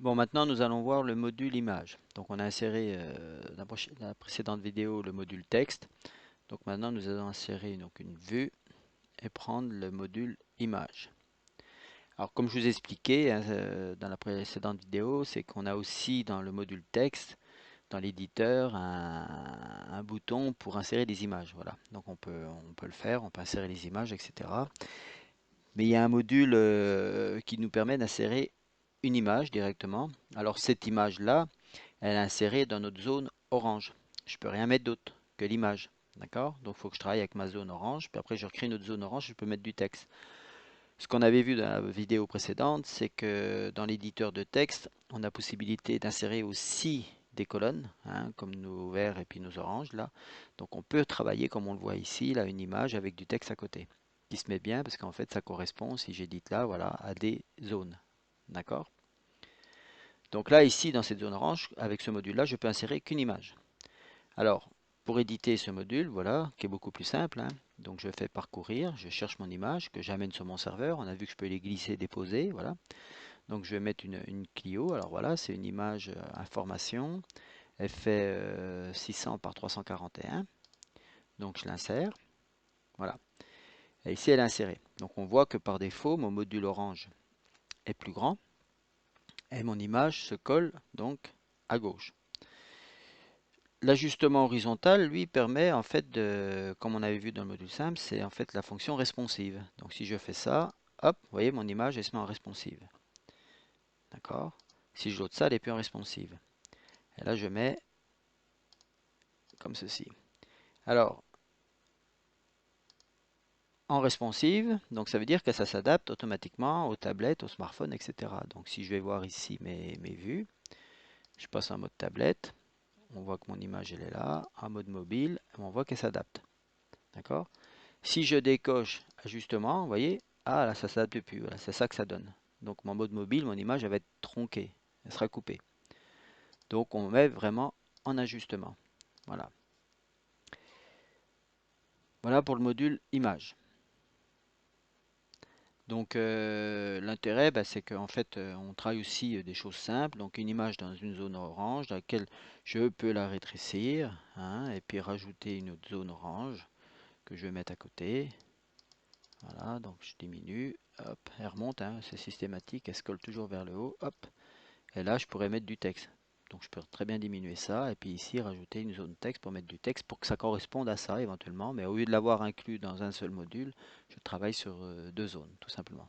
Bon, maintenant nous allons voir le module image. Donc on a inséré dans la précédente vidéo le module texte. Donc maintenant nous allons insérer donc une vue et prendre le module image. Alors comme je vous ai expliqué hein, dans la précédente vidéo, c'est qu'on a aussi dans le module texte, dans l'éditeur, un bouton pour insérer des images. Voilà. Donc on peut le faire, on peut insérer les images, etc. Mais il y a un module qui nous permet d'insérer une image directement. Alors cette image-là, elle est insérée dans notre zone orange. Je peux rien mettre d'autre que l'image. D'accord? Donc il faut que je travaille avec ma zone orange. Puis après je recrée une autre zone orange, je peux mettre du texte. Ce qu'on avait vu dans la vidéo précédente, c'est que dans l'éditeur de texte, on a possibilité d'insérer aussi des colonnes, hein, comme nos verts et puis nos oranges là. Donc on peut travailler comme on le voit ici, là, une image avec du texte à côté, qui se met bien parce qu'en fait ça correspond, si j'édite là, voilà, à des zones. D'accord? Donc là, ici, dans cette zone orange, avec ce module-là, je peux insérer qu'une image. Alors, pour éditer ce module, voilà, qui est beaucoup plus simple, hein, donc je fais parcourir, je cherche mon image que j'amène sur mon serveur. On a vu que je peux les glisser, déposer, voilà. Donc je vais mettre une Clio. Alors voilà, c'est une image information. Elle fait 600 par 341. Donc je l'insère. Voilà. Et ici, elle est insérée. Donc on voit que par défaut, mon module orange est plus grand et mon image se colle donc à gauche. L'ajustement horizontal, lui, permet en fait de, comme on avait vu dans le module simple, c'est en fait la fonction responsive. Donc si je fais ça, hop, vous voyez, mon image elle se met en responsive. D'accord? Si je load ça, elle n'est plus en responsive. Et là, je mets comme ceci. Alors, en responsive, donc ça veut dire que ça s'adapte automatiquement aux tablettes, aux smartphones, etc. Donc si je vais voir ici mes vues, je passe en mode tablette, on voit que mon image elle est là, en mode mobile, on voit qu'elle s'adapte. D'accord? Si je décoche ajustement, vous voyez, ah là ça s'adapte plus, voilà, c'est ça que ça donne. Donc mon mode mobile, mon image elle va être tronquée, elle sera coupée. Donc on met vraiment en ajustement. Voilà. Voilà pour le module image. Donc l'intérêt, bah, c'est qu'en fait on travaille aussi des choses simples. Donc une image dans une zone orange dans laquelle je peux la rétrécir, hein, et puis rajouter une autre zone orange que je vais mettre à côté. Voilà, donc je diminue, hop, elle remonte, hein, c'est systématique, elle scrolle toujours vers le haut, hop, et là je pourrais mettre du texte. Donc je peux très bien diminuer ça, et puis ici rajouter une zone texte pour mettre du texte pour que ça corresponde à ça éventuellement, mais au lieu de l'avoir inclus dans un seul module, je travaille sur deux zones, tout simplement.